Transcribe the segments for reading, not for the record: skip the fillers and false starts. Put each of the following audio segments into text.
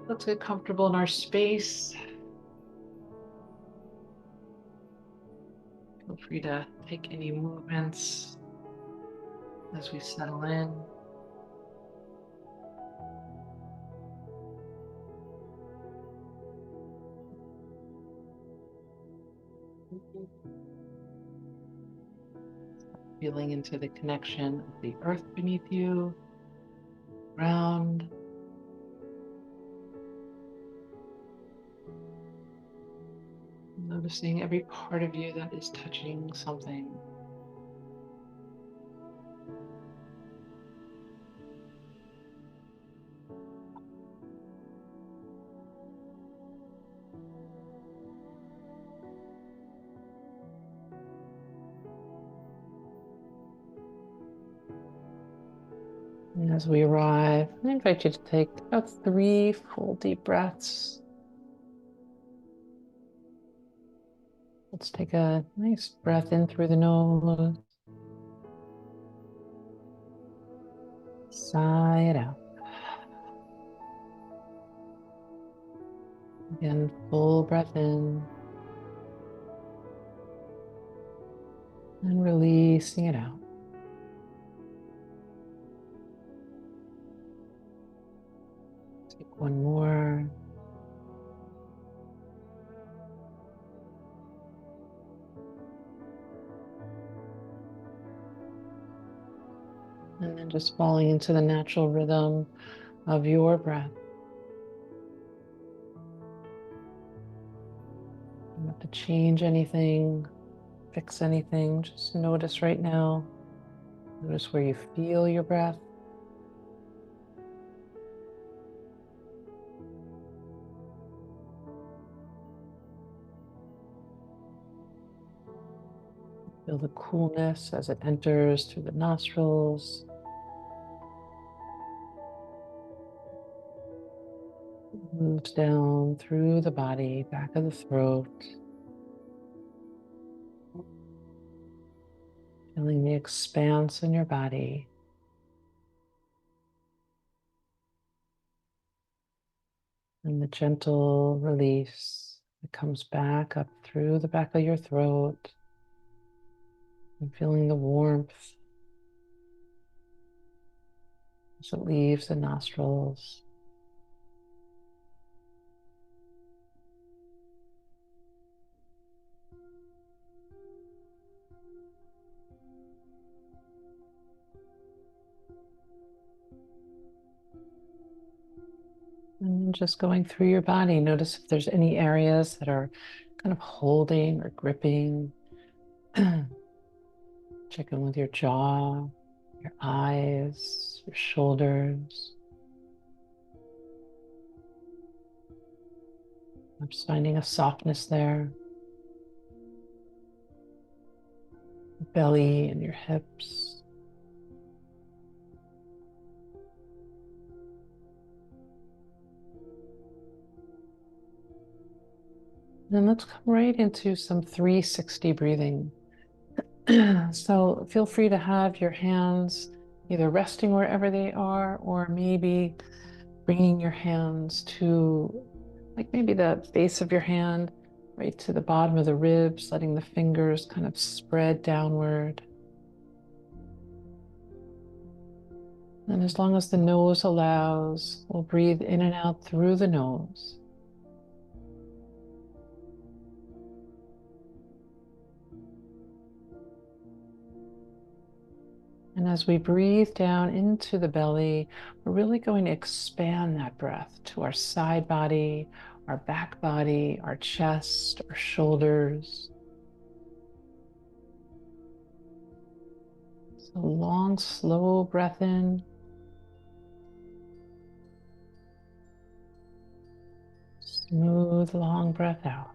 Let's get comfortable in our space. Feel free to take any movements as we settle in. Feeling into the connection of the earth beneath you, ground. Noticing every part of you that is touching something. And as we arrive, I invite you to take about 3 full deep breaths. Let's take a nice breath in through the nose. Sigh it out. Again, full breath in. And releasing it out. Take one more. And then just falling into the natural rhythm of your breath. You don't have to change anything, fix anything. Just notice right now. Notice where you feel your breath. Feel the coolness as it enters through the nostrils. Moves down through the body, back of the throat. Feeling the expanse in your body. And the gentle release that comes back up through the back of your throat. And feeling the warmth as it leaves the nostrils. And then just going through your body, notice if there's any areas that are kind of holding or gripping. Check in with your jaw, your eyes, your shoulders. I'm just finding a softness there. Belly and your hips. Then let's come right into some 360 breathing. So feel free to have your hands either resting wherever they are, or maybe bringing your hands to like maybe the base of your hand, right to the bottom of the ribs, letting the fingers kind of spread downward. And as long as the nose allows, we'll breathe in and out through the nose. And as we breathe down into the belly, we're really going to expand that breath to our side body, our back body, our chest, our shoulders. So long, slow breath in. Smooth, long breath out.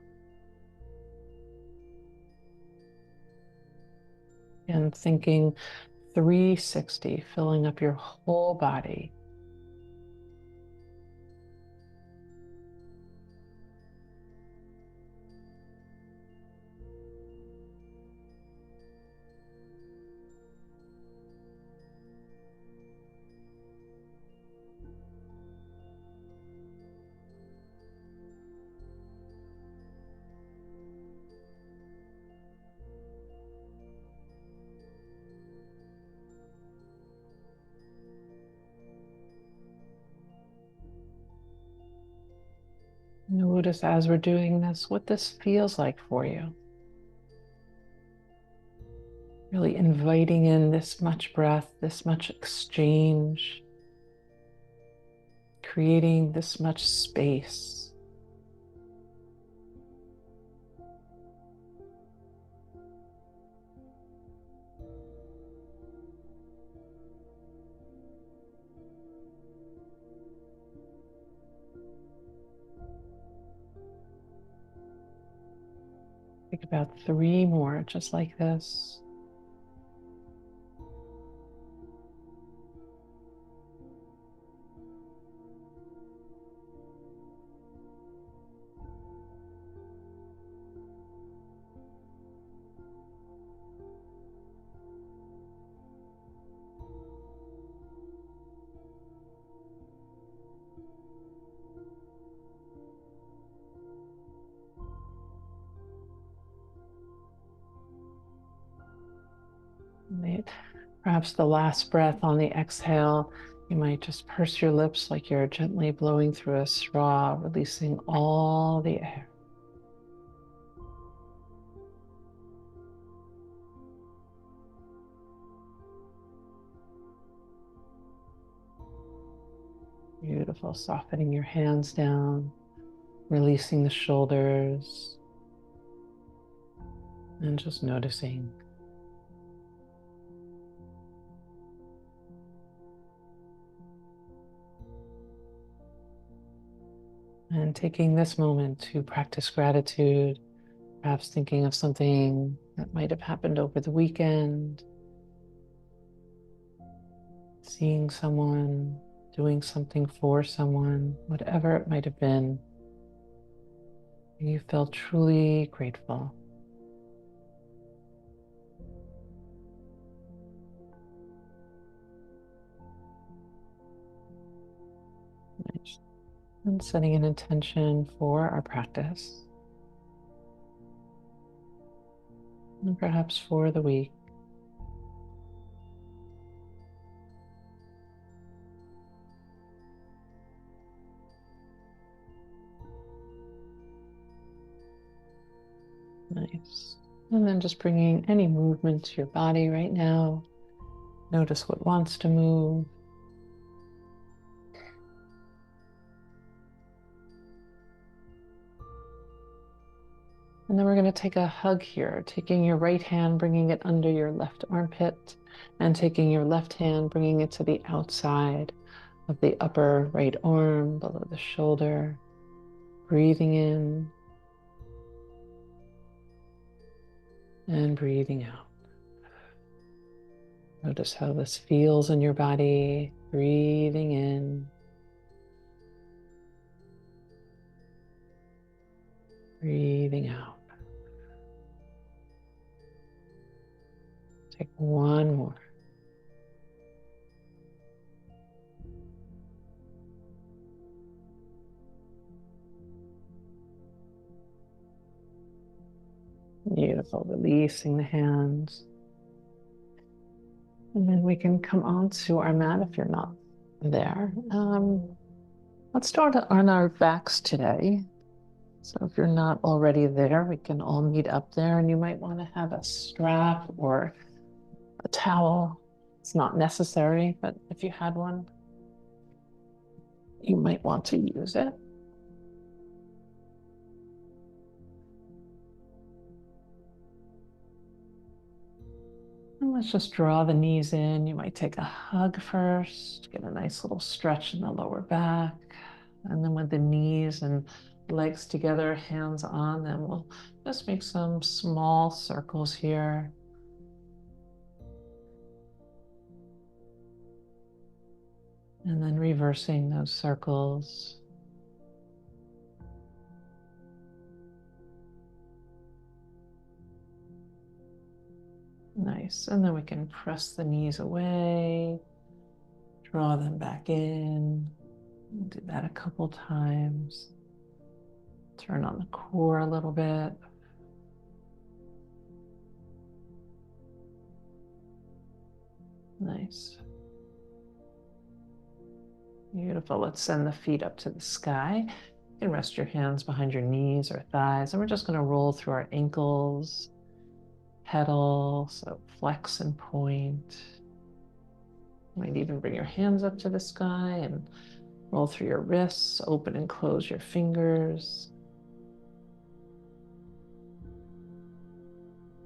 And thinking 360, filling up your whole body. notice as we're doing this what this feels like for you. Really inviting in this much breath, this much exchange, creating this much space. Think about 3 more just like this. Perhaps the last breath on the exhale, you might just purse your lips like you're gently blowing through a straw, releasing all the air. Beautiful. Softening your hands down, releasing the shoulders, and just noticing. And taking this moment to practice gratitude, perhaps thinking of something that might have happened over the weekend, seeing someone, doing something for someone, whatever it might have been. You felt truly grateful. Nice. And setting an intention for our practice, and perhaps for the week. Nice. And then just bringing any movement to your body right now. Notice what wants to move. And then we're going to take a hug here, taking your right hand, bringing it under your left armpit, and taking your left hand, bringing it to the outside of the upper right arm, below the shoulder. Breathing in and breathing out. Notice how this feels in your body. Breathing in. Breathing out. Take one more. Beautiful. Releasing the hands. And then we can come onto our mat if you're not there. Let's start on our backs today. So if you're not already there, we can all meet up there, and you might want to have a strap or a towel. It's not necessary, but if you had one, you might want to use it. And let's just draw the knees in. You might take a hug first, get a nice little stretch in the lower back. And then with the knees and legs together, hands on them, we'll just make some small circles here. And then reversing those circles. Nice. And then we can press the knees away, draw them back in. We'll do that a couple times. Turn on the core a little bit. Nice. Beautiful. Let's send the feet up to the sky. can rest your hands behind your knees or thighs, and we're just going to roll through our ankles, pedal, so flex and point. You might even bring your hands up to the sky and roll through your wrists, open and close your fingers.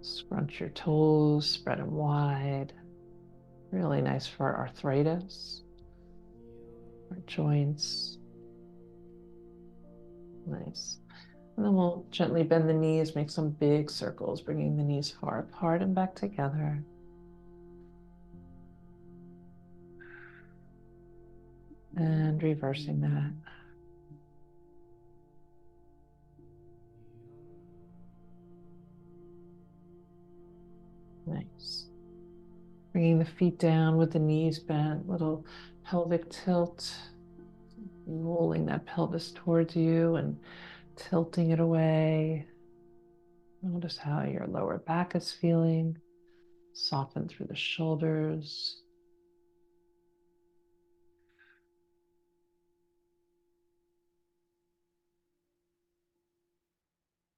Scrunch your toes, spread them wide. Really nice for arthritis, our joints. Nice. And then we'll gently bend the knees, make some big circles, bringing the knees far apart and back together. And reversing that. Nice. Bringing the feet down with the knees bent, little pelvic tilt, rolling that pelvis towards you and tilting it away. Notice how your lower back is feeling. Soften through the shoulders.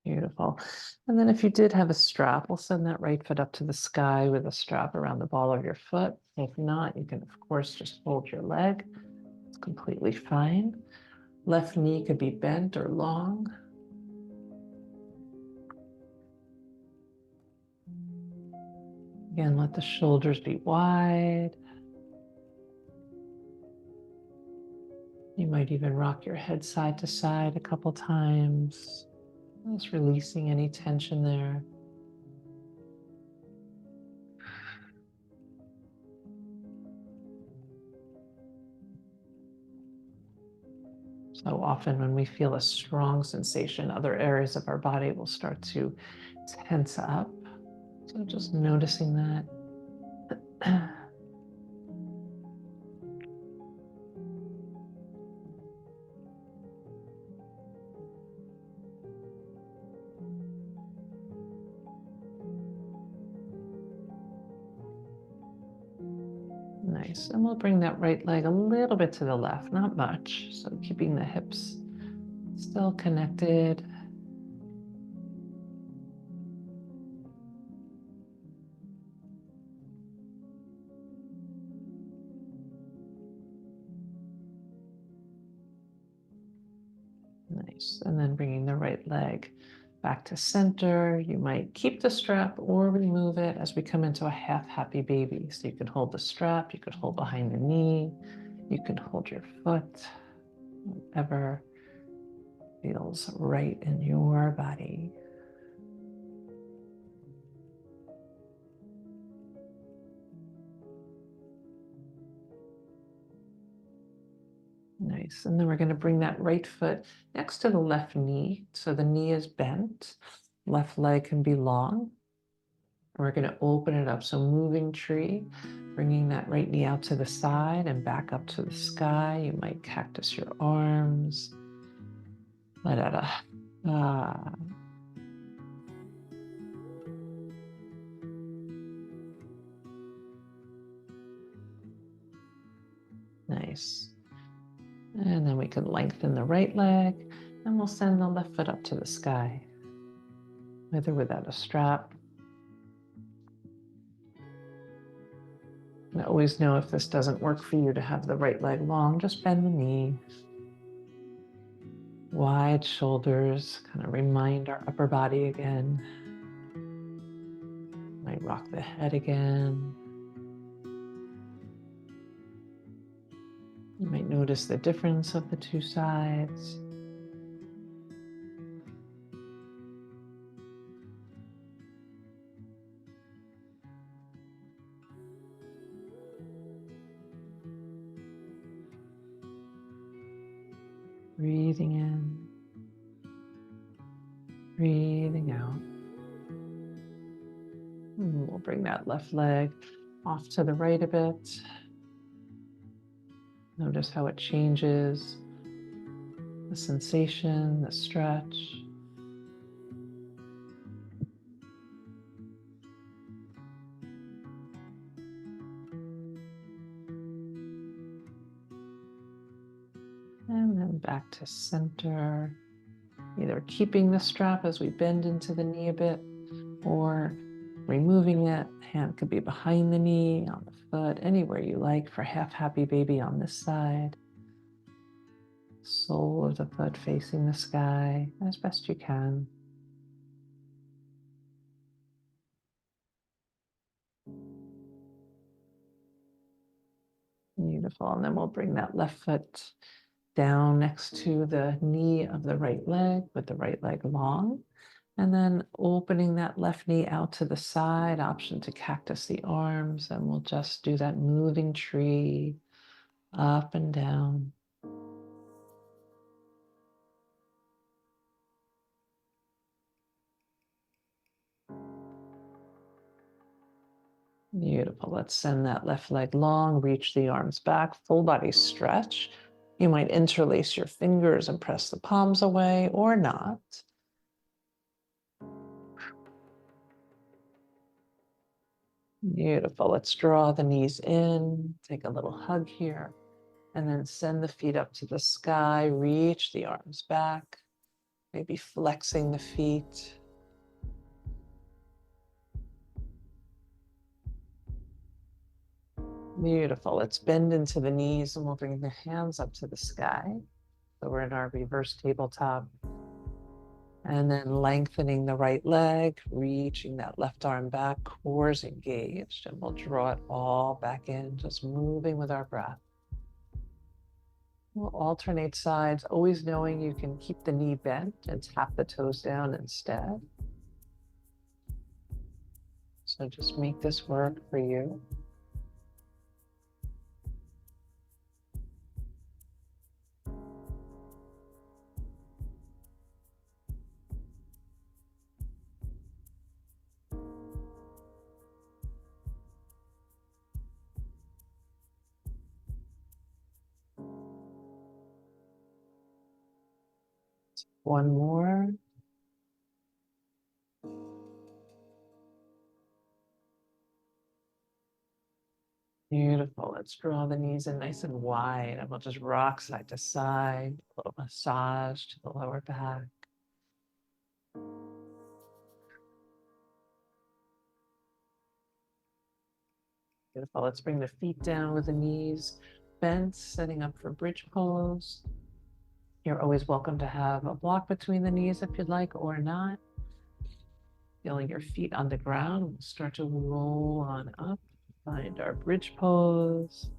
Beautiful. And then if you did have a strap, we'll send that right foot up to the sky with a strap around the ball of your foot. If not, you can, of course, just hold your leg. It's completely fine. Left knee could be bent or long. Again, let the shoulders be wide. You might even rock your head side to side a couple times, just releasing any tension there. So often when we feel a strong sensation, other areas of our body will start to tense up. So just noticing that. Nice. And we'll bring that right leg a little bit to the left, not much. So keeping the hips still connected. Nice. And then bringing the right leg back to center. You might keep the strap or remove it as we come into a half happy baby. So you can hold the strap, you could hold behind the knee, you can hold your foot, whatever feels right in your body. Nice. And then we're going to bring that right foot next to the left knee. So the knee is bent. Left leg can be long. And we're going to open it up. So moving tree, bringing that right knee out to the side and back up to the sky. You might cactus your arms. Let out a ah. Nice. And then we can lengthen the right leg and we'll send the left foot up to the sky, with or without a strap. And always know if this doesn't work for you to have the right leg long, just bend the knee. Wide shoulders, kind of remind our upper body again. Might rock the head again. You might notice the difference of the two sides. Breathing in, breathing out. And we'll bring that left leg off to the right a bit. Notice how it changes, the sensation, the stretch. And then back to center, either keeping the strap as we bend into the knee a bit or removing it. Hand could be behind the knee, on the foot, anywhere you like for half happy baby on this side. Sole of the foot facing the sky as best you can. Beautiful. And then we'll bring that left foot down next to the knee of the right leg with the right leg long. And then opening that left knee out to the side, option to cactus the arms. And we'll just do that moving tree up and down. Beautiful. Let's send that left leg long, reach the arms back, full body stretch. You might interlace your fingers and press the palms away or not. Beautiful. Let's draw the knees in, take a little hug here, and then send the feet up to the sky, reach the arms back, maybe flexing the feet. Beautiful. Let's bend into the knees and we'll bring the hands up to the sky. So we're in our reverse tabletop. And then lengthening the right leg, reaching that left arm back, cores engaged, and we'll draw it all back in, just moving with our breath. We'll alternate sides, always knowing you can keep the knee bent and tap the toes down instead. So just make this work for you. One more. Beautiful. Let's draw the knees in nice and wide, and we'll just rock side to side, a little massage to the lower back. Beautiful. Let's bring the feet down with the knees bent, setting up for bridge pose. You're always welcome to have a block between the knees if you'd like or not. Feeling your feet on the ground, we'll start to roll on up, find our bridge pose.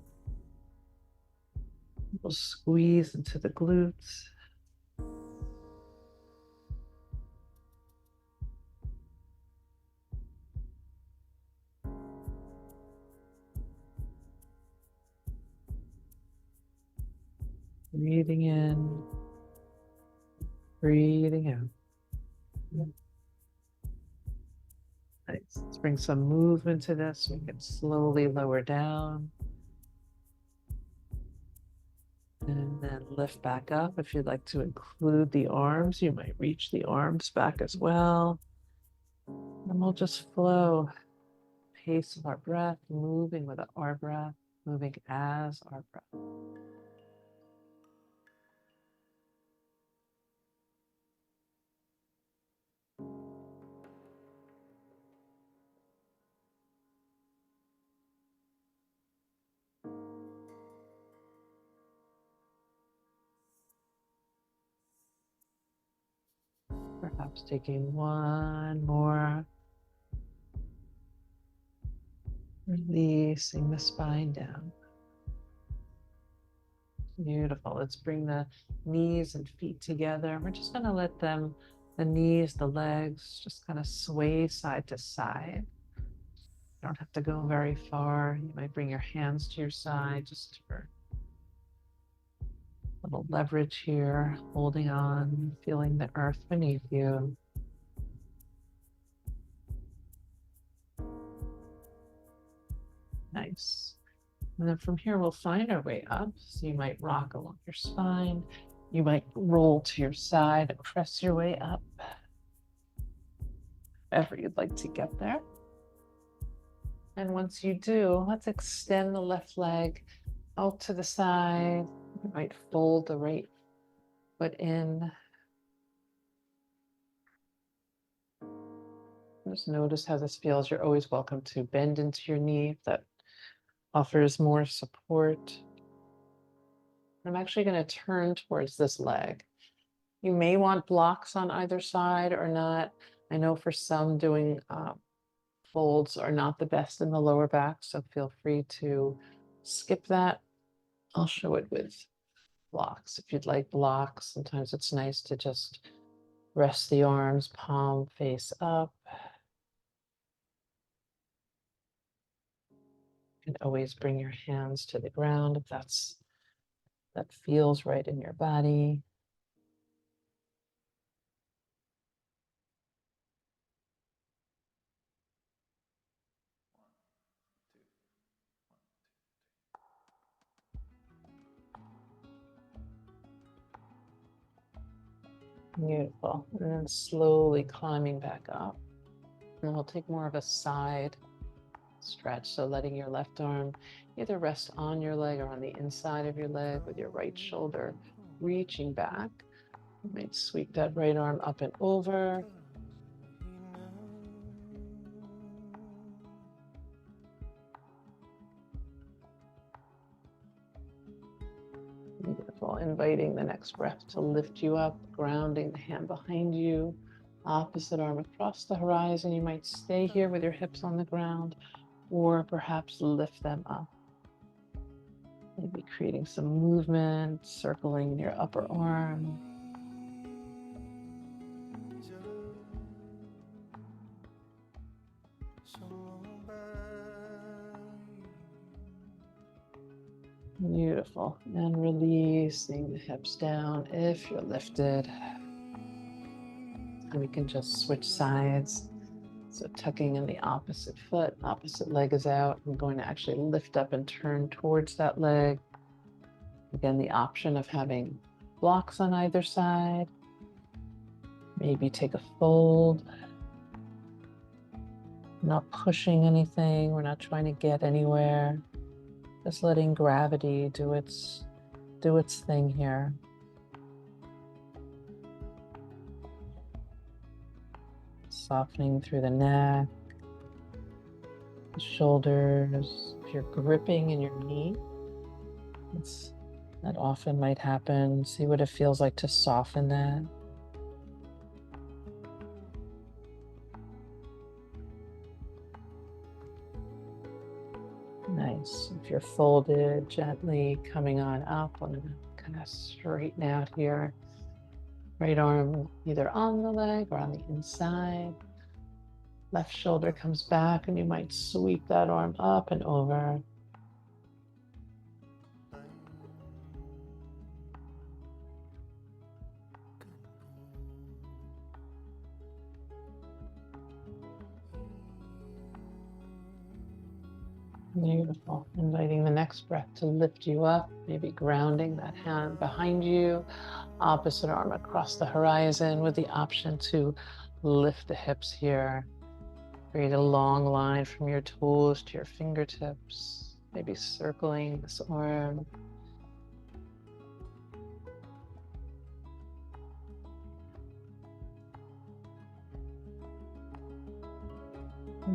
We'll squeeze into the glutes. Breathing in, breathing out. Nice. Let's bring some movement to this. We can slowly lower down. And then lift back up. If you'd like to include the arms, you might reach the arms back as well. And we'll just flow. Pace of our breath, moving with our breath, moving as our breath. Perhaps taking one more. Releasing the spine down. Beautiful. Let's bring the knees and feet together. We're just going to let them, the knees, the legs, just kind of sway side to side. You don't have to go very far. You might bring your hands to your side just for a little leverage here, holding on, feeling the earth beneath you. Nice. And then from here, we'll find our way up. So you might rock along your spine. You might roll to your side and press your way up. However you'd like to get there. And once you do, let's extend the left leg out to the side. You might fold the right foot in. Just notice how this feels. You're always welcome to bend into your knee if that offers more support. I'm actually going to turn towards this leg. You may want blocks on either side or not. I know for some doing folds are not the best in the lower back, so feel free to skip that. I'll show it with blocks. If you'd like blocks, sometimes it's nice to just rest the arms, palm face up. You can always bring your hands to the ground if that feels right in your body. Beautiful. And then slowly climbing back up. And we'll take more of a side stretch. So letting your left arm either rest on your leg or on the inside of your leg with your right shoulder reaching back. You might sweep that right arm up and over. Beautiful. Inviting the next breath to lift you up, grounding the hand behind you, opposite arm across the horizon. You might stay here with your hips on the ground or perhaps lift them up. Maybe creating some movement, circling your upper arm. Beautiful. And releasing the hips down if you're lifted. And we can just switch sides. So tucking in the opposite foot, opposite leg is out. I'm going to actually lift up and turn towards that leg. Again, the option of having blocks on either side. Maybe take a fold. Not pushing anything. We're not trying to get anywhere. Just letting gravity do its thing here. Softening through the neck, the shoulders. If you're gripping in your knee, that often might happen. See what it feels like to soften that. Nice. If you're folded, gently coming on up. I'm going to kind of straighten out here. Right arm either on the leg or on the inside. Left shoulder comes back and you might sweep that arm up and over. Beautiful. Inviting the next breath to lift you up, maybe grounding that hand behind you, opposite arm across the horizon with the option to lift the hips here. Create a long line from your toes to your fingertips, maybe circling this arm.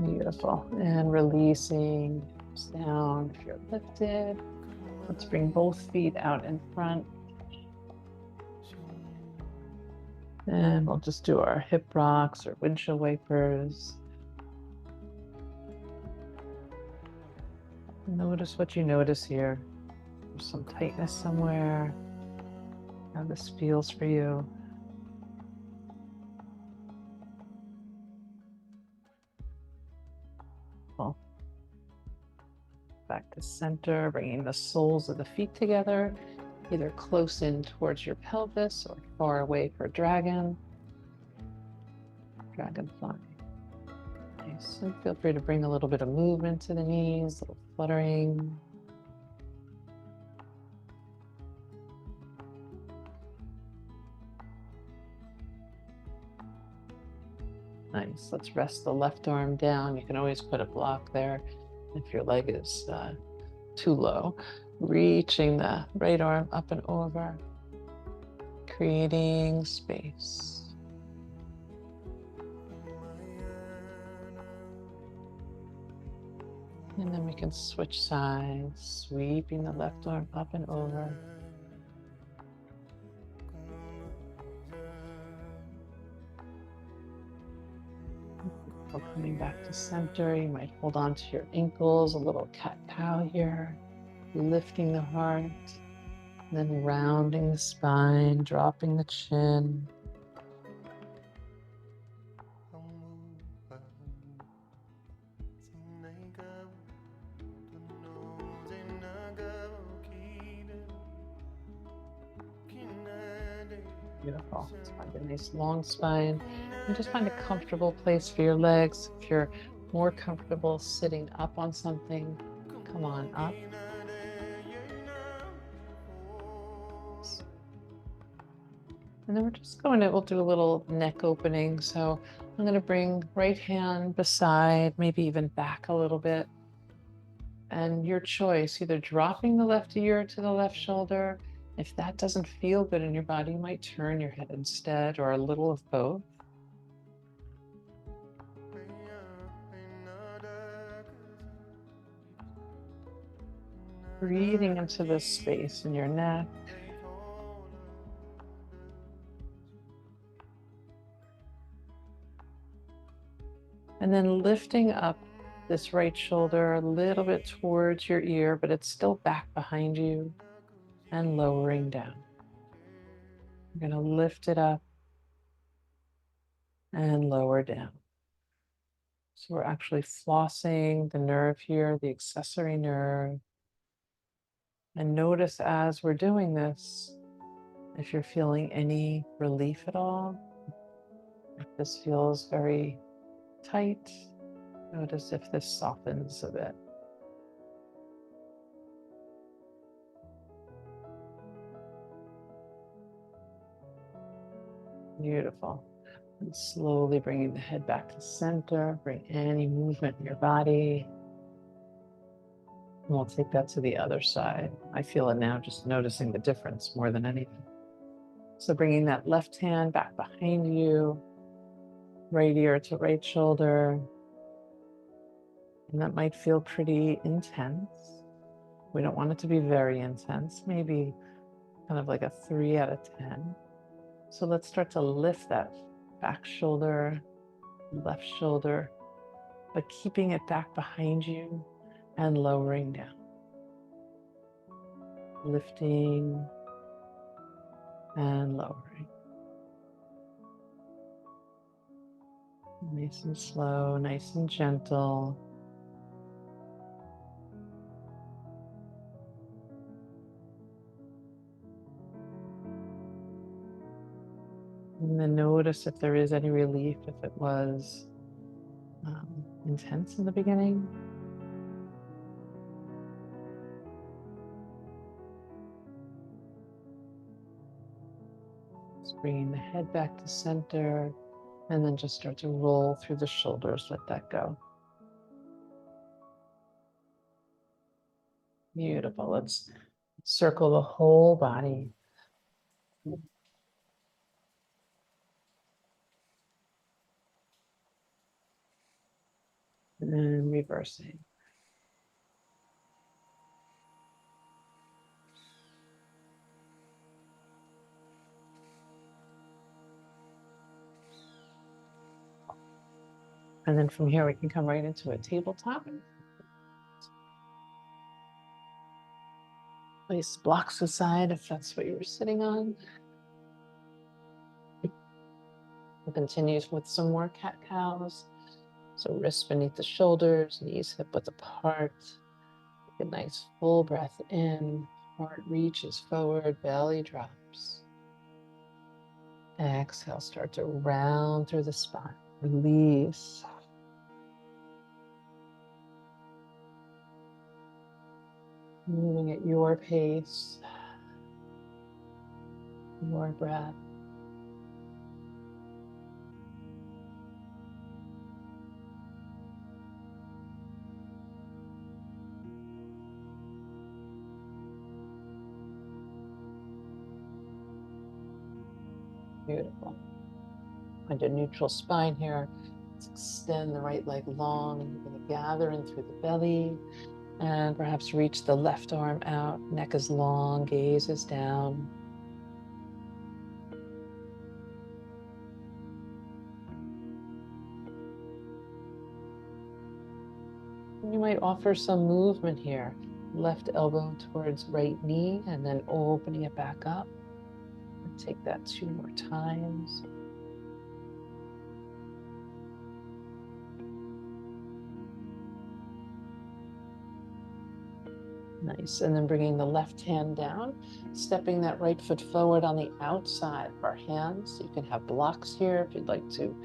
Beautiful. And releasing down if you're lifted. Let's bring both feet out in front. And we'll just do our hip rocks or windshield wipers. Notice what you notice here. There's some tightness somewhere. How this feels for you. Well, back to center, bringing the soles of the feet together, either close in towards your pelvis or far away for dragon. Dragonfly. Nice. And feel free to bring a little bit of movement to the knees, a little fluttering. Nice. Let's rest the left arm down. You can always put a block there if your leg is too low. Reaching the right arm up and over. creating space. And then we can switch sides, sweeping the left arm up and over. We're coming back to center. You might hold on to your ankles, a little cat-cow here, lifting the heart, then rounding the spine, dropping the chin. Beautiful. Just find a nice long spine and just find a comfortable place for your legs. If you're more comfortable sitting up on something, come on up. And then we're just we'll do a little neck opening. So I'm going to bring right hand beside, maybe even back a little bit. And your choice, either dropping the left ear to the left shoulder. If that doesn't feel good in your body, you might turn your head instead, or a little of both. Breathing into this space in your neck. And then lifting up this right shoulder a little bit towards your ear, but it's still back behind you, and lowering down. You're going to lift it up and lower down. So we're actually flossing the nerve here, the accessory nerve. And notice as we're doing this, if you're feeling any relief at all. If this feels very tight, notice if this softens a bit. Beautiful. And slowly bringing the head back to center. Bring any movement in your body. And we'll take that to the other side. I feel it now, just noticing the difference more than anything. So bringing that left hand back behind you, right ear to right shoulder. And that might feel pretty intense. We don't want it to be very intense, maybe kind of like a 3 out of 10. So let's start to lift that back shoulder, left shoulder, but keeping it back behind you and lowering down. Lifting and lowering. Nice and slow, nice and gentle. And then notice if there is any relief, if it was intense in the beginning. Just bringing the head back to center, and then just start to roll through the shoulders, let that go. Beautiful. Let's circle the whole body. And then reversing. And then from here, we can come right into a tabletop. Place blocks aside if that's what you were sitting on. We'll continue with some more cat-cows. So wrists beneath the shoulders, knees hip width apart. Take a nice full breath in. Heart reaches forward, belly drops. Exhale, start to round through the spine. Release. Moving at your pace, your breath. Beautiful. Find a neutral spine here. Let's extend the right leg long. You're going to gather in through the belly and perhaps reach the left arm out. Neck is long, gaze is down. You might offer some movement here. Left elbow towards right knee and then opening it back up. And take that 2 more times. Nice. And then bringing the left hand down, stepping that right foot forward on the outside of our hands. You can have blocks here if you'd like to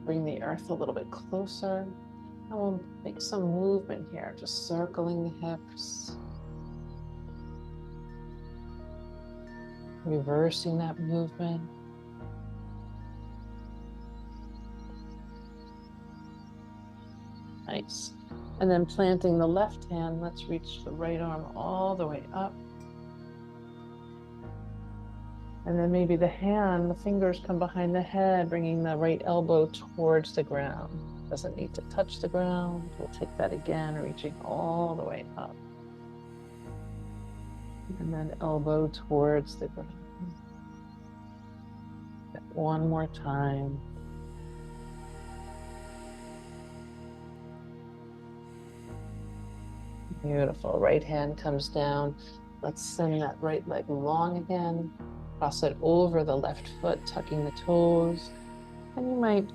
bring the earth a little bit closer. And we'll make some movement here, just circling the hips. Reversing that movement. Nice. And then planting the left hand, let's reach the right arm all the way up. And then maybe the fingers come behind the head, bringing the right elbow towards the ground. Doesn't need to touch the ground. We'll take that again, reaching all the way up. And then elbow towards the ground. One more time. Beautiful. Right hand comes down. Let's send that right leg long again. Cross it over the left foot, tucking the toes. And you might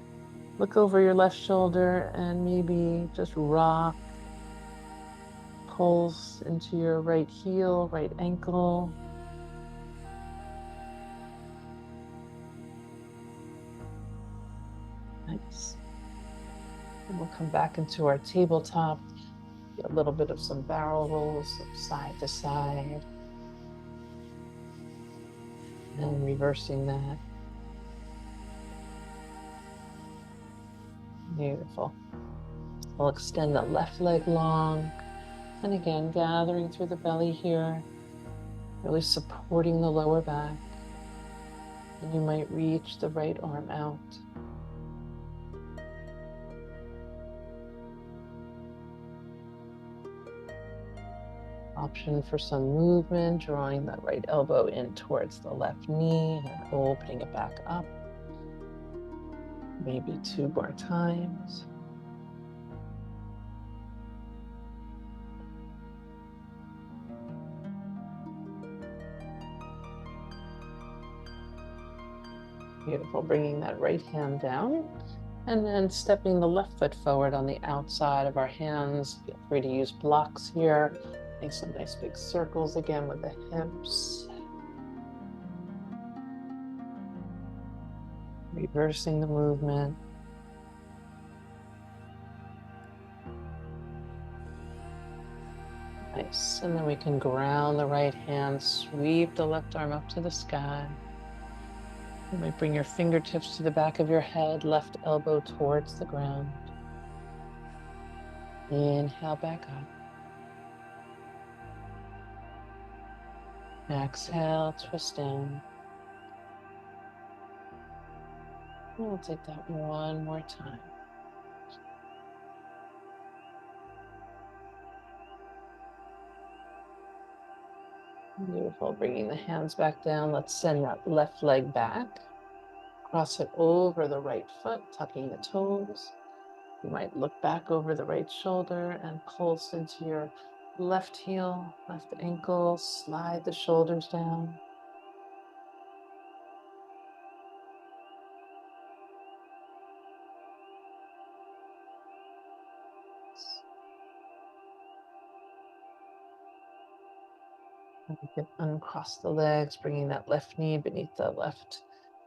look over your left shoulder and maybe just rock, pulse into your right heel, right ankle. Nice. And we'll come back into our tabletop. Get a little bit of some barrel rolls side to side. And reversing that. Beautiful. We'll extend the left leg long. And again, gathering through the belly here, really supporting the lower back. And you might reach the right arm out. Option for some movement, drawing that right elbow in towards the left knee and opening it back up. Maybe 2 more times. Beautiful. Bringing that right hand down and then stepping the left foot forward on the outside of our hands. Feel free to use blocks here. Make some nice big circles again with the hips. Reversing the movement. Nice. And then we can ground the right hand, sweep the left arm up to the sky. You might bring your fingertips to the back of your head, left elbow towards the ground. Inhale back up. Exhale, twist down. We'll take that one more time. Beautiful. Bringing the hands back down. Let's send that left leg back. Cross it over the right foot, tucking the toes. You might look back over the right shoulder and pulse into your left heel, left ankle. Slide the shoulders down. And you can uncross the legs, bringing that left knee beneath the left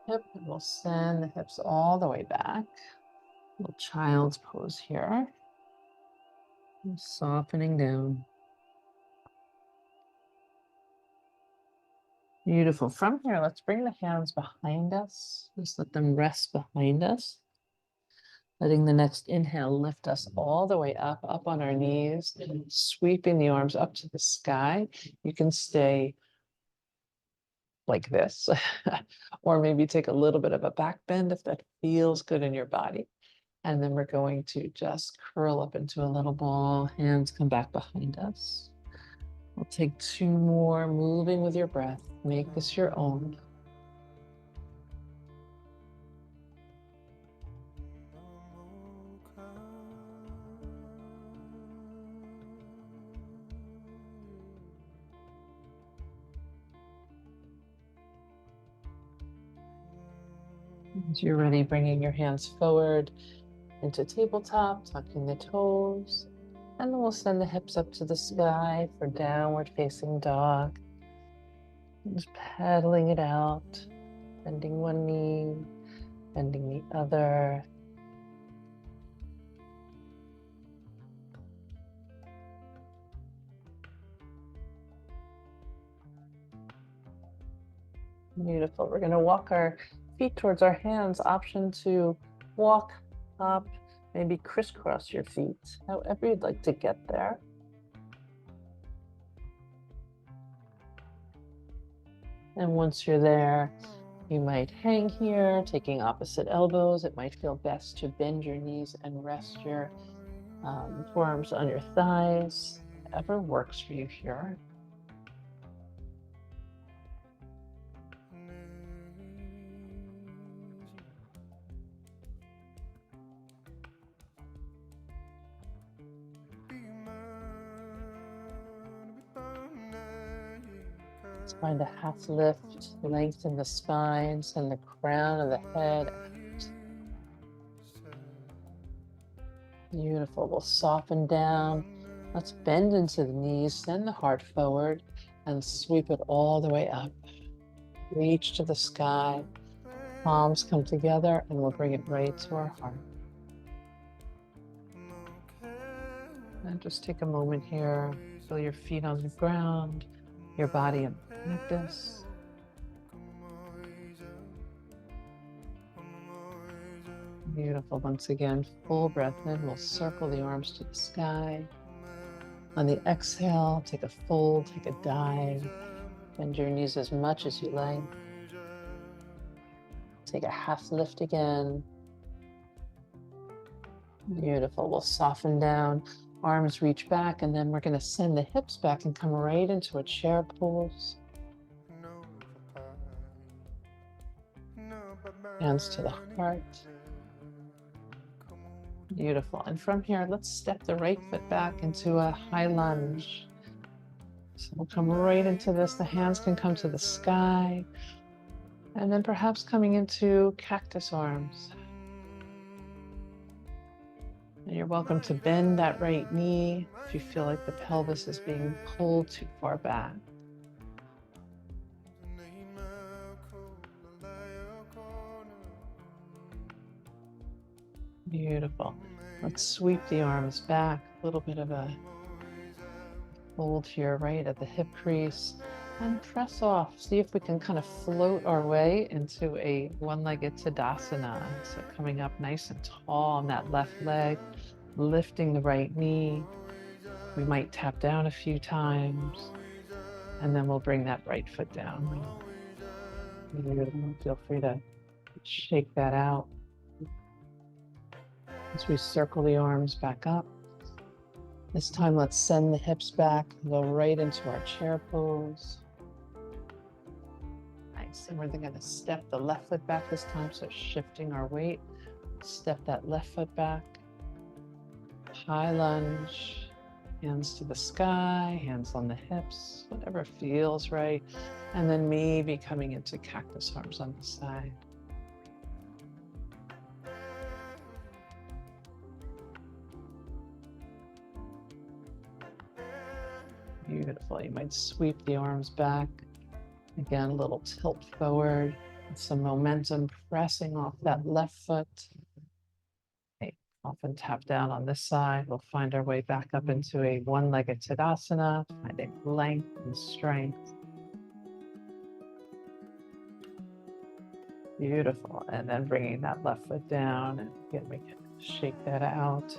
hip. And we'll send the hips all the way back. Little child's pose here. And softening down. Beautiful. From here, let's bring the hands behind us. Just let them rest behind us. Letting the next inhale lift us all the way up on our knees, sweeping the arms up to the sky. You can stay like this, or maybe take a little bit of a back bend if that feels good in your body. And then we're going to just curl up into a little ball, hands come back behind us. We'll take 2 more, moving with your breath. Make this your own. As you're ready, bringing your hands forward into tabletop, tucking the toes, and then we'll send the hips up to the sky for downward facing dog. Just pedaling it out, bending one knee, bending the other. Beautiful. We're going to walk our feet towards our hands. Option to walk up, maybe crisscross your feet, however you'd like to get there. And once you're there, you might hang here, taking opposite elbows. It might feel best to bend your knees and rest your forearms on your thighs, whatever works for you here. Let's find a half lift, lengthen the spine, send the crown of the head out. Beautiful. We'll soften down. Let's bend into the knees, send the heart forward, and sweep it all the way up. Reach to the sky. Palms come together, and we'll bring it right to our heart. And just take a moment here. Feel your feet on the ground, your body in practice. Beautiful. Once again, full breath in. We'll circle the arms to the sky. On the exhale, take a fold, take a dive. Bend your knees as much as you like. Take a half lift again. Beautiful. We'll soften down. Arms reach back, and then we're going to send the hips back and come right into a chair pose. Hands to the heart. Beautiful. And from here, let's step the right foot back into a high lunge. So we'll come right into this. The hands can come to the sky. And then perhaps coming into cactus arms. And you're welcome to bend that right knee if you feel like the pelvis is being pulled too far back. Beautiful. Let's sweep the arms back. A little bit of a fold here, right at the hip crease. And press off. See if we can kind of float our way into a one-legged Tadasana. So coming up nice and tall on that left leg, lifting the right knee. We might tap down a few times, and then we'll bring that right foot down. Feel free to shake that out. As we circle the arms back up. This time, let's send the hips back, go right into our chair pose. Nice. And we're going to step the left foot back this time, so shifting our weight. Step that left foot back. High lunge. Hands to the sky, hands on the hips, whatever feels right. And then maybe coming into cactus arms on the side. Beautiful. You might sweep the arms back. Again, a little tilt forward, with some momentum pressing off that left foot. Okay. Often tap down on this side. We'll find our way back up into a one-legged Tadasana, finding length and strength. Beautiful. And then bringing that left foot down, and again, we can shake that out.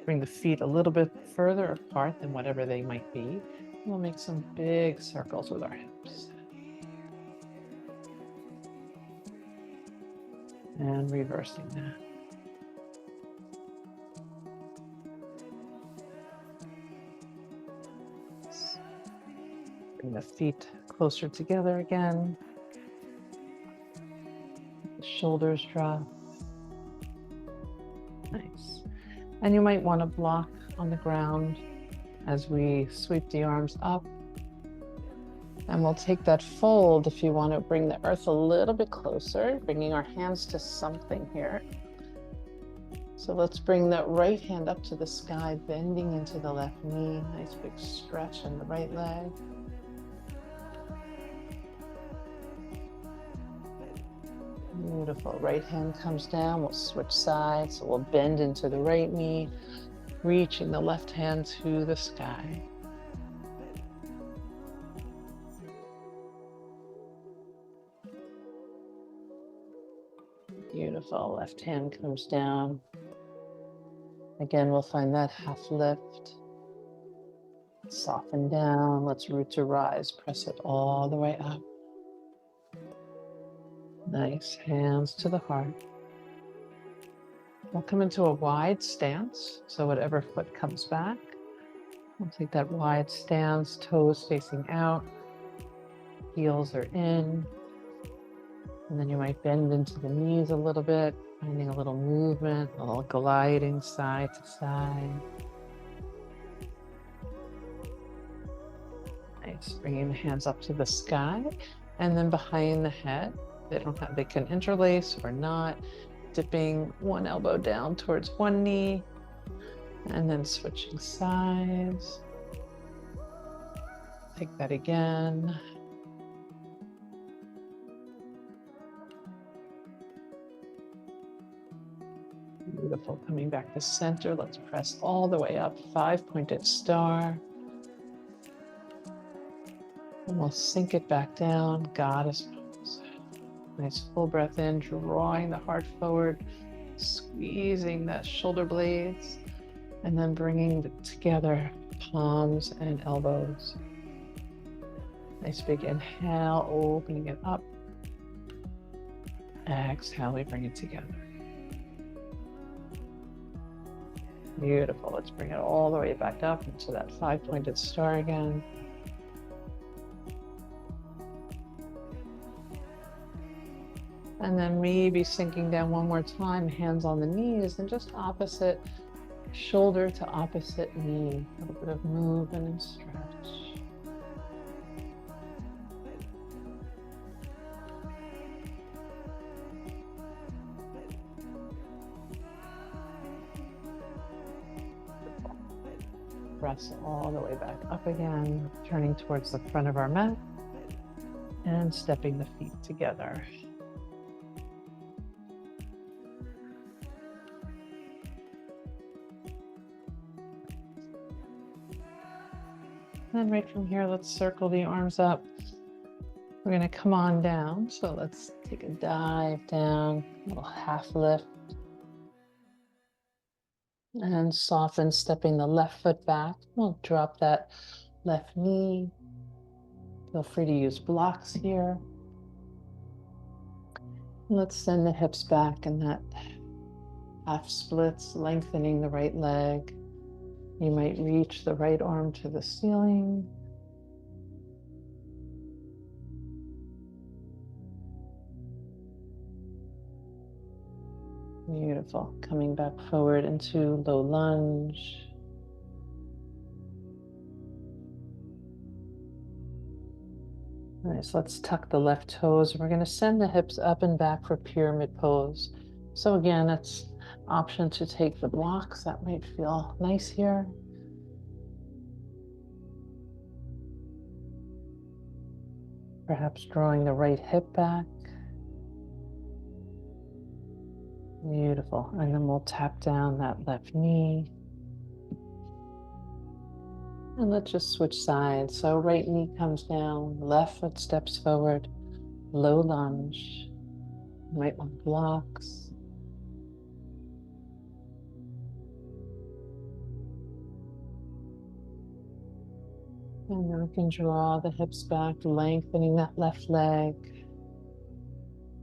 Bring the feet a little bit further apart than whatever they might be. We'll make some big circles with our hips. And reversing that. Bring the feet closer together again. The shoulders drop. Nice. And you might want to block on the ground as we sweep the arms up. And we'll take that fold if you want to bring the earth a little bit closer, bringing our hands to something here. So let's bring that right hand up to the sky, bending into the left knee. Nice big stretch in the right leg. Beautiful. Right hand comes down. We'll switch sides. So we'll bend into the right knee, reaching the left hand to the sky. Beautiful. Left hand comes down. Again, we'll find that half lift. Soften down. Let's root to rise. Press it all the way up. Nice. Hands to the heart. We'll come into a wide stance. So whatever foot comes back, we'll take that wide stance, toes facing out, heels are in. And then you might bend into the knees a little bit, finding a little movement, a little gliding side to side. Nice. Bringing the hands up to the sky and then behind the head. They can interlace or not. Dipping one elbow down towards one knee and then switching sides. Take that again. Beautiful. Coming back to center. Let's press all the way up. 5-pointed star. And we'll sink it back down. Goddess pose. Nice full breath in, drawing the heart forward, squeezing the shoulder blades, and then bringing it together, palms and elbows. Nice big inhale, opening it up. Exhale, we bring it together. Beautiful. Let's bring it all the way back up into that 5-pointed star again. And then maybe sinking down one more time, hands on the knees, and just opposite shoulder to opposite knee. A little bit of movement and stretch. Press all the way back up again, turning towards the front of our mat and stepping the feet together. And right from here, let's circle the arms up. We're going to come on down. So let's take a dive down, a little half lift. And soften, stepping the left foot back. We'll drop that left knee. Feel free to use blocks here. Let's send the hips back in that half splits, lengthening the right leg. You might reach the right arm to the ceiling. Beautiful. Coming back forward into low lunge. Nice. Let's tuck the left toes. We're going to send the hips up and back for pyramid pose. So again, it's option to take the blocks. That might feel nice here. Perhaps drawing the right hip back. Beautiful. And then we'll tap down that left knee. And let's just switch sides. So right knee comes down, left foot steps forward, low lunge. You might want blocks. And then we can draw the hips back, lengthening that left leg.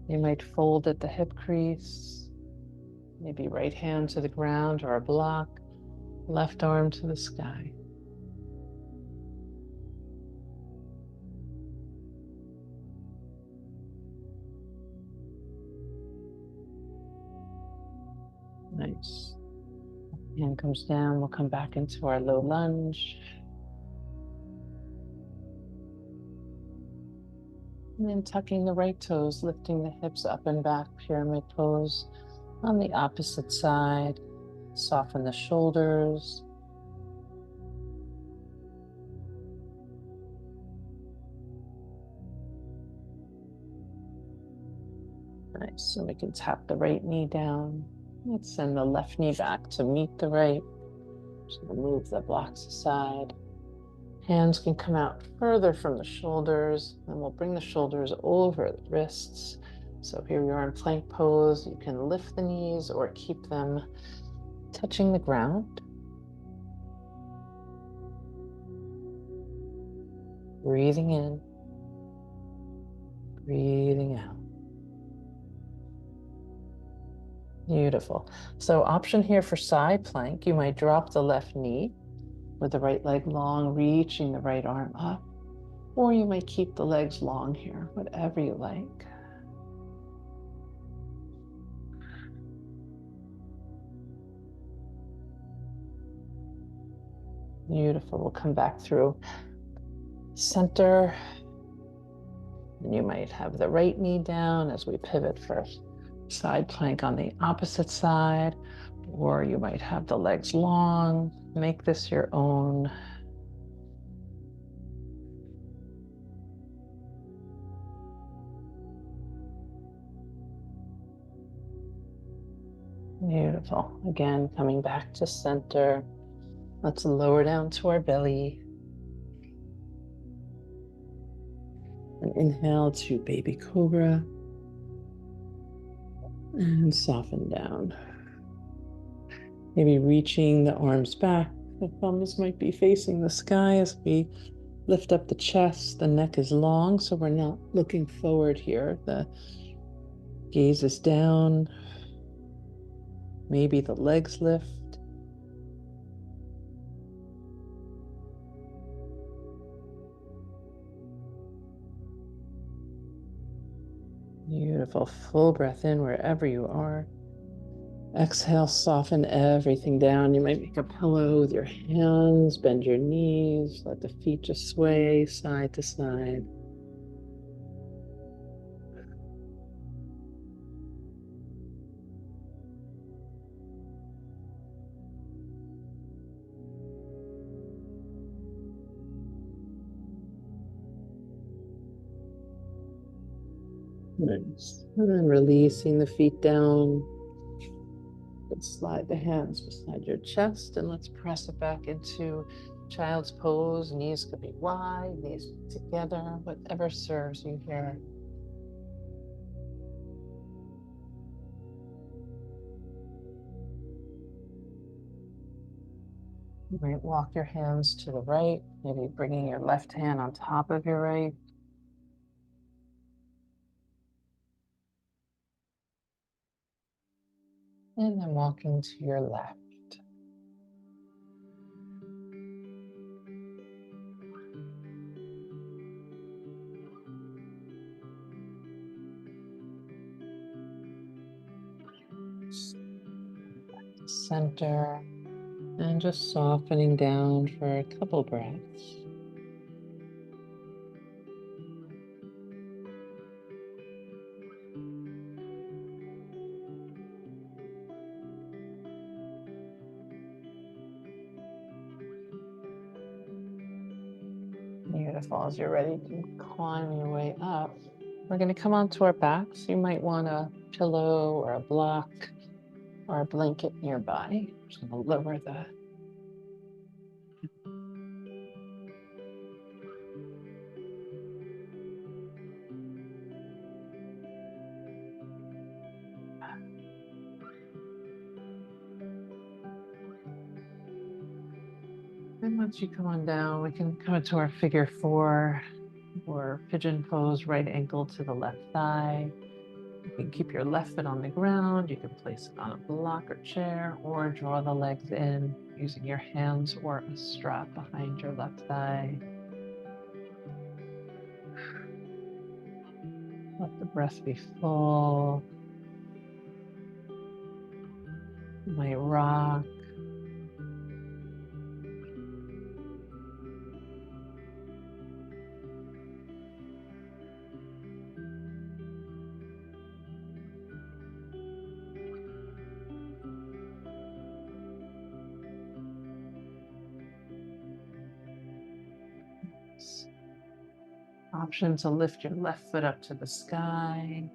You might fold at the hip crease, maybe right hand to the ground or a block, left arm to the sky. Nice. Hand comes down, we'll come back into our low lunge. And then tucking the right toes, lifting the hips up and back, pyramid pose. On the opposite side, soften the shoulders. Nice, so we can tap the right knee down. Let's send the left knee back to meet the right. So we'll move the blocks aside. Hands can come out further from the shoulders, and we'll bring the shoulders over the wrists. So here we are in plank pose. You can lift the knees or keep them touching the ground. Breathing in, breathing out. Beautiful. So option here for side plank, you might drop the left knee with the right leg long, reaching the right arm up, or you might keep the legs long here, whatever you like. Beautiful. We'll come back through center. And you might have the right knee down as we pivot for side plank on the opposite side, or you might have the legs long. Make this your own. Beautiful. Again, coming back to center. Let's lower down to our belly. And inhale to baby cobra. And soften down. Maybe reaching the arms back. The thumbs might be facing the sky as we lift up the chest. The neck is long, so we're not looking forward here. The gaze is down. Maybe the legs lift. Beautiful. Full breath in wherever you are. Exhale, soften everything down. You might make a pillow with your hands, bend your knees, let the feet just sway side to side. Nice. And then releasing the feet down. Let's slide the hands beside your chest and let's press it back into child's pose. Knees could be wide, knees together, whatever serves you here. You might walk your hands to the right, maybe bringing your left hand on top of your right. And then walking to your left. Back to center. And just softening down for a couple breaths. Beautiful. As you're ready to climb your way up, we're going to come onto our backs. You might want a pillow or a block or a blanket nearby. I'm just going to lower the And once you come on down, we can come into our figure 4 or pigeon pose, right ankle to the left thigh. You can keep your left foot on the ground. You can place it on a block or chair, or draw the legs in using your hands or a strap behind your left thigh. Let the breath be full. You might rock. Option to lift your left foot up to the sky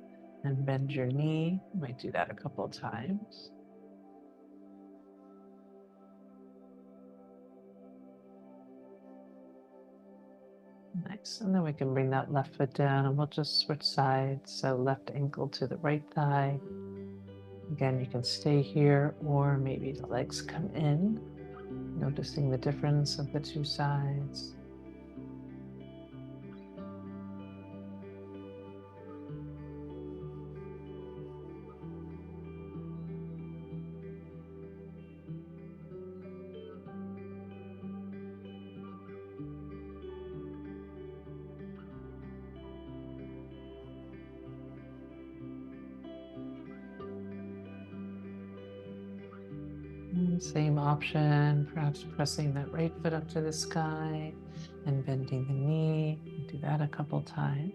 and bend your knee. You might do that a couple of times. Nice. And then we can bring that left foot down and we'll just switch sides. So left ankle to the right thigh. Again, you can stay here or maybe the legs come in, noticing the difference of the two sides. And same option, perhaps pressing that right foot up to the sky and bending the knee. Do that a couple times.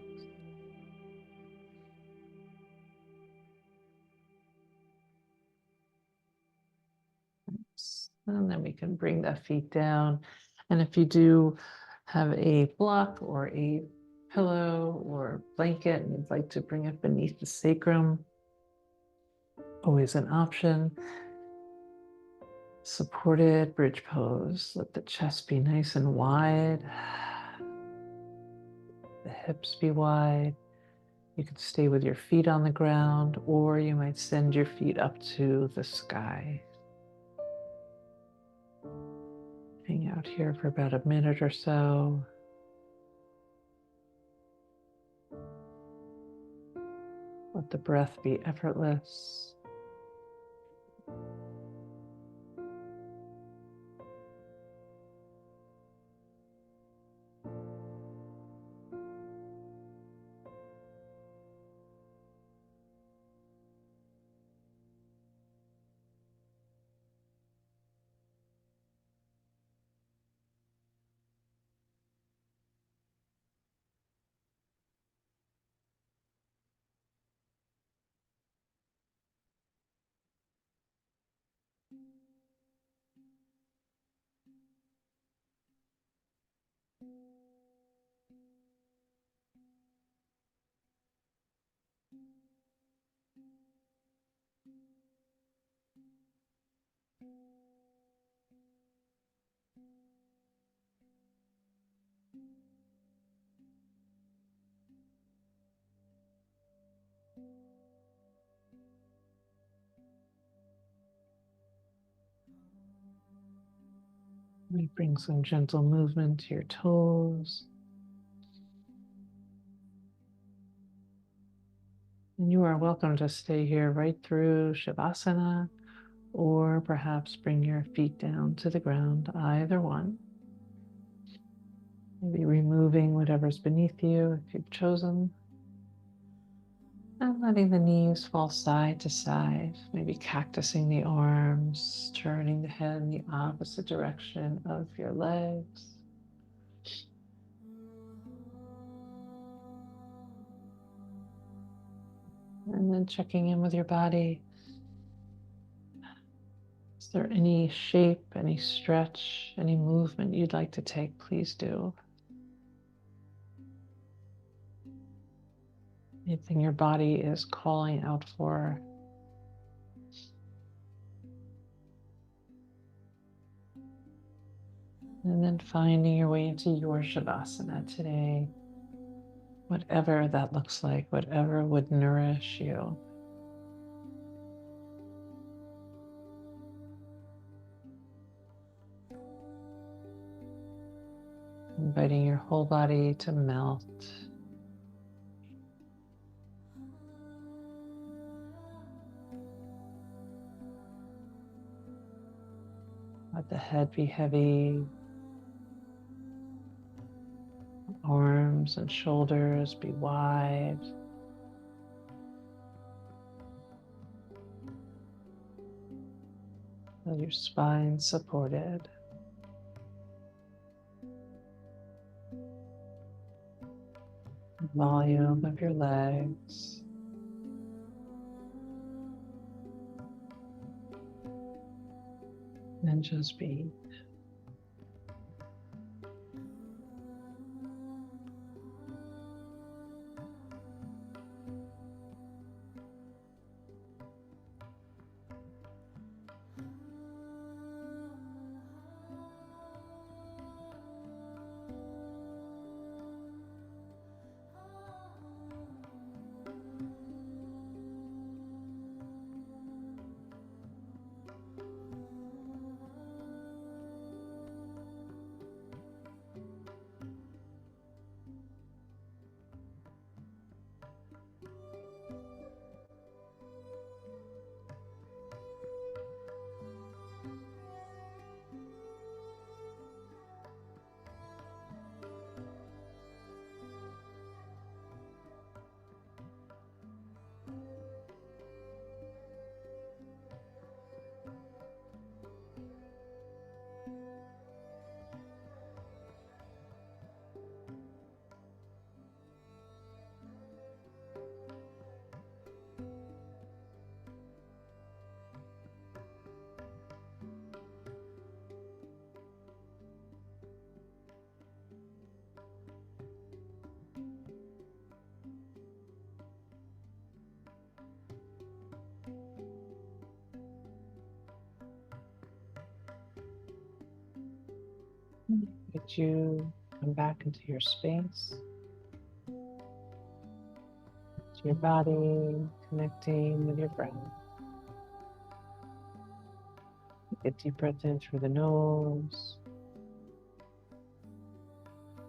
And then we can bring the feet down. And if you do have a block or a pillow or blanket and you'd like to bring it beneath the sacrum, always an option. Supported bridge pose. Let the chest be nice and wide. The hips be wide. You can stay with your feet on the ground, or you might send your feet up to the sky. Hang out here for about a minute or so. Let the breath be effortless. We bring some gentle movement to your toes. And you are welcome to stay here right through Shavasana, or perhaps bring your feet down to the ground, either one. Maybe removing whatever's beneath you if you've chosen. And letting the knees fall side to side, maybe cactusing the arms, turning the head in the opposite direction of your legs. And then checking in with your body. Is there any shape, any stretch, any movement you'd like to take? Please do. Anything your body is calling out for. And then finding your way into your Shavasana today. Whatever that looks like, whatever would nourish you. inviting your whole body to melt. Let the head be heavy, arms and shoulders be wide. Feel your spine supported. The volume of your legs. And just be. Let you come back into your space, to your body, connecting with your breath. Take a deep breath in through the nose.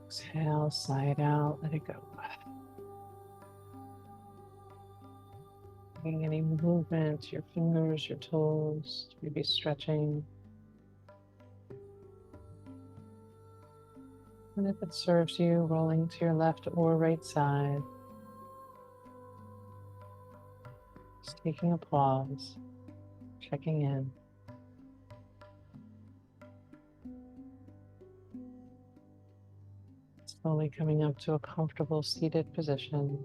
Exhale, sigh it out, let it go. Taking any movement to your fingers, your toes, maybe stretching. And if it serves you, rolling to your left or right side. Just taking a pause, checking in. Slowly coming up to a comfortable seated position.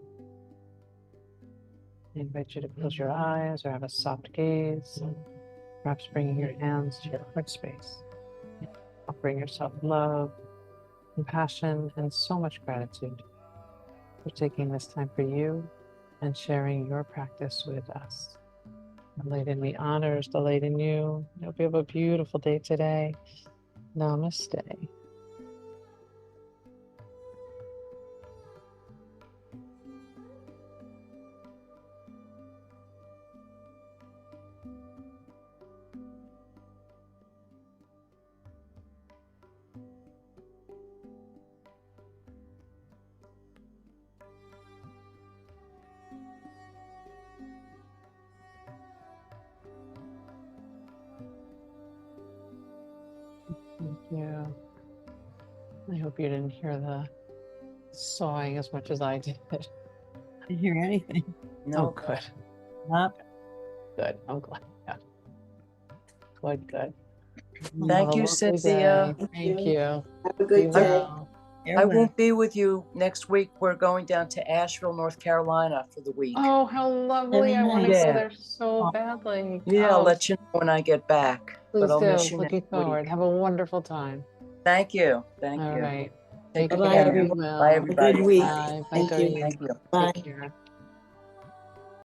I invite you to close your eyes or have a soft gaze, perhaps bringing your hands to your heart space. Offering yourself love, compassion, and so much gratitude for taking this time for you and sharing your practice with us. The light in me honors the light in you. I hope you have a beautiful day today. Namaste. Thank you. I hope you didn't hear the sawing as much as I did. Didn't hear anything. Oh, good. Nope. Good. I'm glad. Yeah. Good. Thank you, Cynthia. Thank you. Have a good Be day. well. I won't be with you next week. We're going down to Asheville, North Carolina for the week. Oh, how lovely. I want to nice. go Yeah. there so badly. Yeah, I'll Oh, let you know when I get back. please But I'll do. miss you Looking next forward. week. Have a wonderful time. Thank you. Thank All you. right. Take Take Bye-bye, care. everyone. Be well. Bye, Have a everybody. good week. Bye. Bye, Thank you. Doreen. Thank you. Bye. Take care.